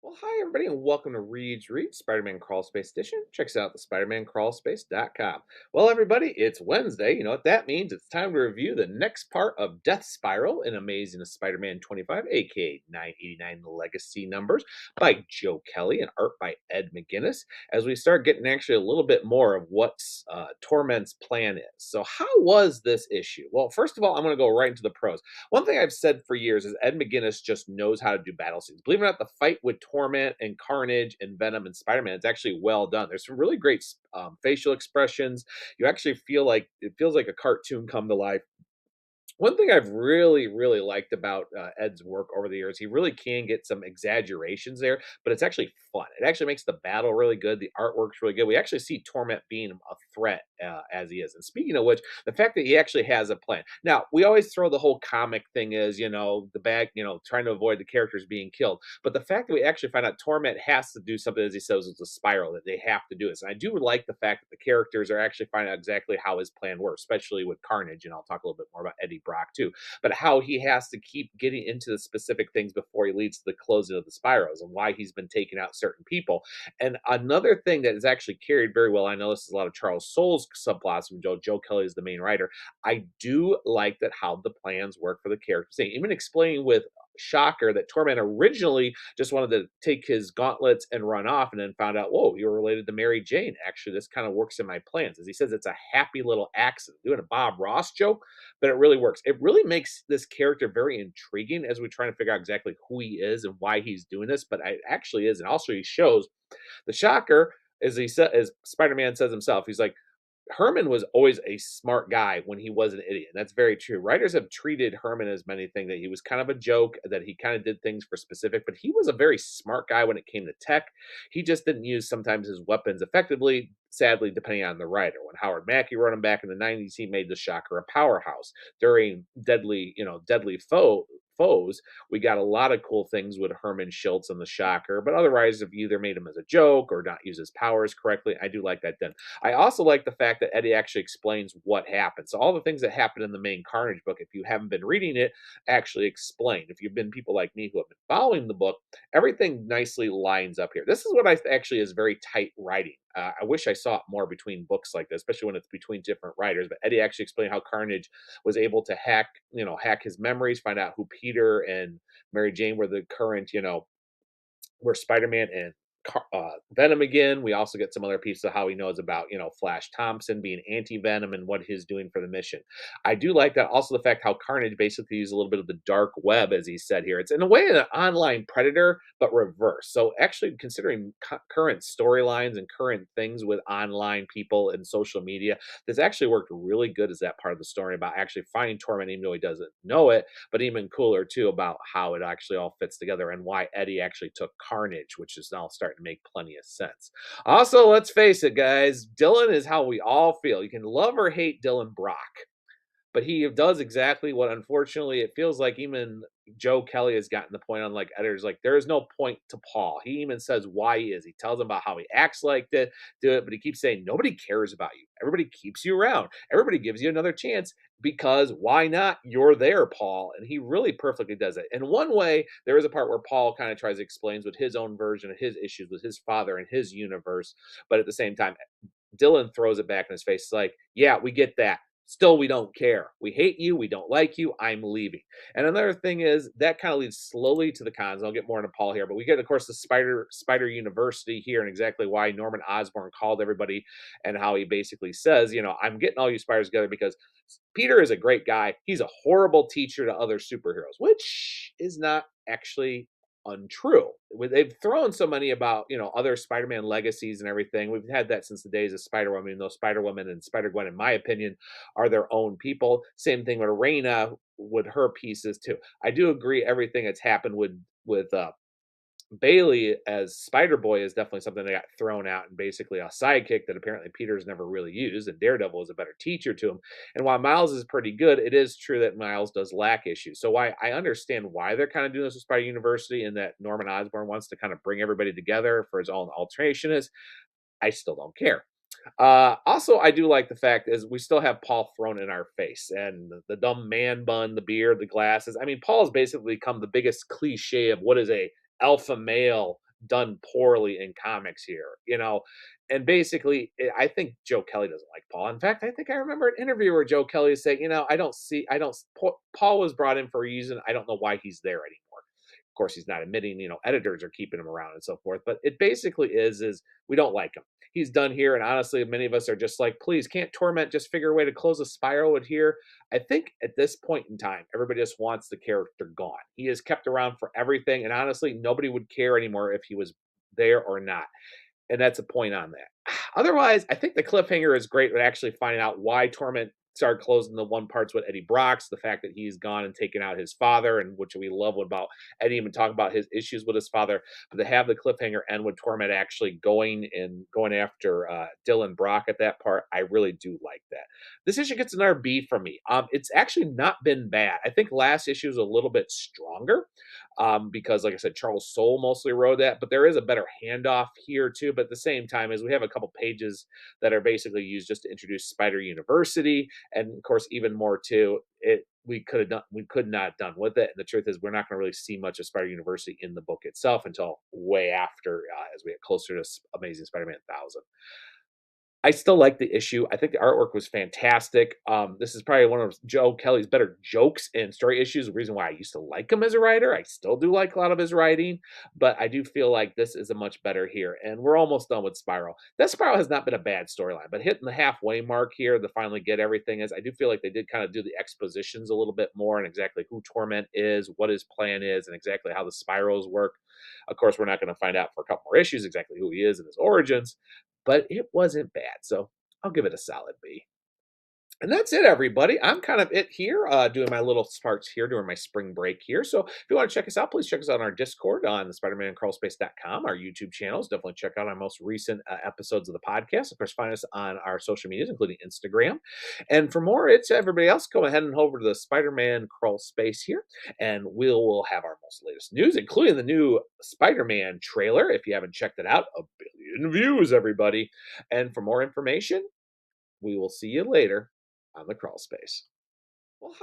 Well, hi everybody, and welcome to Reed's Read Spider-Man Crawl Space Edition. Check us out at SpidermanCrawlspace.com. Well, everybody, it's Wednesday. You know what that means? It's time to review the next part of Death Spiral in Amazing Spider-Man 25, aka 989 Legacy Numbers, by Joe Kelly and art by Ed McGuinness. As we start getting actually a little bit more of what Torment's plan is. So, how was this issue? Well, first of all, I'm going to go right into the pros. One thing I've said for years is Ed McGuinness just knows how to do battle scenes. Believe it or not, the fight with Torment and Carnage and Venom and Spider-Man is actually well done. There's some really great facial expressions. You actually feel like it feels like a cartoon come to life. One thing I've really liked about Ed's work over the years, he really can get some exaggerations there, but it's actually fun. It actually makes the battle really good. The artwork's really good. We actually see Torment being a threat as he is. And speaking of which, the fact that he actually has a plan. Now, we always throw the whole comic thing is, the bag, trying to avoid the characters being killed. But the fact that we actually find out Torment has to do something, as he says, it's a spiral that they have to do this. And I do like the fact that the characters are actually finding out exactly how his plan works, especially with Carnage. And I'll talk a little bit more about Eddie Brock too, but how he has to keep getting into the specific things before he leads to the closing of the spirals and why he's been taking out certain people. And another thing that is actually carried very well, I know this is a lot of Charles Soule's subplots from Joe Kelly is the main writer. I do like that how the plans work for the characters. Even explaining with Shocker that Torment originally just wanted to take his gauntlets and run off, and then found out, whoa, you're related to Mary Jane. Actually, this kind of works in my plans. As he says, it's a happy little accident. Doing a Bob Ross joke, but it really works. It really makes this character very intriguing as we try to figure out exactly who he is and why he's doing this. But it actually is, and also he shows the Shocker, as he said, as Spider-Man says himself, he's like, Herman was always a smart guy when he was an idiot. And that's very true. Writers have treated Herman as many things, that he was kind of a joke, that he kind of did things for specific, but he was a very smart guy when it came to tech. He just didn't use sometimes his weapons effectively, sadly, depending on the writer. When Howard Mackey wrote him back in the 90s, he made the Shocker a powerhouse. During deadly foes, we got a lot of cool things with Herman Schultz and the Shocker, but otherwise, if you either made him as a joke or not use his powers correctly, I do like that then. I also like the fact that Eddie actually explains what happened. So all the things that happened in the main Carnage book, if you haven't been reading it, actually explained. If you've been people like me who have been following the book, everything nicely lines up here. This is what I actually is very tight writing. I wish I saw it more between books like this, especially when it's between different writers. But Eddie actually explained how Carnage was able to hack his memories, find out who Peter and Mary Jane were, the current, were Spider-Man and Venom again. We also get some other pieces of how he knows about, Flash Thompson being anti-Venom and what he's doing for the mission. I do like that. Also, the fact how Carnage basically uses a little bit of the dark web, as he said here. It's in a way an online predator, but reverse. So actually considering current storylines and current things with online people and social media, this actually worked really good as that part of the story about actually finding Torment, even though he doesn't know it, but even cooler too about how it actually all fits together and why Eddie actually took Carnage, which is now starting to make plenty of sense. Also, let's face it, guys, Dylan is how we all feel. You can love or hate Dylan Brock, but he does exactly what, unfortunately, it feels like even Joe Kelly has gotten the point on, like, editors, like, there is no point to Paul. He even says why he is. He tells him about how he acts like that, do it, but he keeps saying nobody cares about you. Everybody keeps you around. Everybody gives you another chance because why not? You're there, Paul. And he really perfectly does it. In one way, there is a part where Paul kind of tries to explain with his own version of his issues with his father and his universe, but at the same time, Dylan throws it back in his face. It's like, yeah, we get that. Still, we don't care. We hate you. We don't like you. I'm leaving. And another thing is that kind of leads slowly to the cons. I'll get more into Paul here, but we get, of course, the Spider University here and exactly why Norman Osborn called everybody and how he basically says, I'm getting all you spiders together because Peter is a great guy. He's a horrible teacher to other superheroes, which is not actually untrue. They've thrown so many about, other Spider-Man legacies and everything. We've had that since the days of Spider-Woman. Even though Spider-Woman and Spider-Gwen, in my opinion, are their own people. Same thing with Reina with her pieces too. I do agree everything that's happened with Bailey as Spider Boy is definitely something that got thrown out and basically a sidekick that apparently Peter's never really used, and Daredevil is a better teacher to him. And while Miles is pretty good, it is true that Miles does lack issues. So I understand why they're kind of doing this with Spider University and that Norman Osborn wants to kind of bring everybody together for his own alterationist. I still don't care. Also, I do like the fact is we still have Paul thrown in our face and the dumb man bun, the beard, the glasses. I mean, Paul's basically become the biggest cliche of what is a alpha male done poorly in comics here, you know. And basically, I think Joe Kelly doesn't like Paul. In fact, I think I remember an interview where Joe Kelly is saying, you know, Paul was brought in for a reason. I don't know why he's there anymore. Of course, he's not admitting, you know, editors are keeping him around and so forth. But it basically is we don't like him. He's done here, and honestly, many of us are just like, please, can't Torment just figure a way to close a spiral with here? I think at this point in time, everybody just wants the character gone. He is kept around for everything, and honestly, nobody would care anymore if he was there or not. And that's a point on that. Otherwise, I think the cliffhanger is great with actually finding out why Torment started closing the one parts with Eddie Brock's, the fact that he's gone and taken out his father, and which we love about Eddie even talking about his issues with his father. But to have the cliffhanger end with Torment actually going after Dylan Brock at that part, I really do like that. This issue gets another B from me. It's actually not been bad. I think last issue is a little bit stronger because, like I said, Charles Soule mostly wrote that, but there is a better handoff here too. But at the same time, as we have a couple pages that are basically used just to introduce Spider University, and of course, even more too, we could not have done with it. And the truth is, we're not going to really see much of Spider University in the book itself until way after, as we get closer to Amazing Spider-Man 1000. I still like the issue. I think the artwork was fantastic. This is probably one of Joe Kelly's better jokes and story issues. The reason why I used to like him as a writer, I still do like a lot of his writing, but I do feel like this is a much better here. And we're almost done with Spiral. That Spiral has not been a bad storyline, but hitting the halfway mark here to finally get everything is, I do feel like they did kind of do the expositions a little bit more and exactly who Torment is, what his plan is, and exactly how the spirals work. Of course, we're not going to find out for a couple more issues exactly who he is and his origins, but it wasn't bad. So I'll give it a solid B. And that's it, everybody. I'm kind of it here, doing my little sparks here during my spring break here. So if you want to check us out, please check us out on our Discord on the SpidermanCrawlspace.com, our YouTube channels. Definitely check out our most recent episodes of the podcast. Of course, find us on our social medias, including Instagram. And for more, it's everybody else. Go ahead and over to the Spider-Man Crawl Space here, and we'll have our most latest news, including the new Spider-Man trailer. If you haven't checked it out, 1 billion views, everybody. And for more information, we will see you later on the crawl space. Well,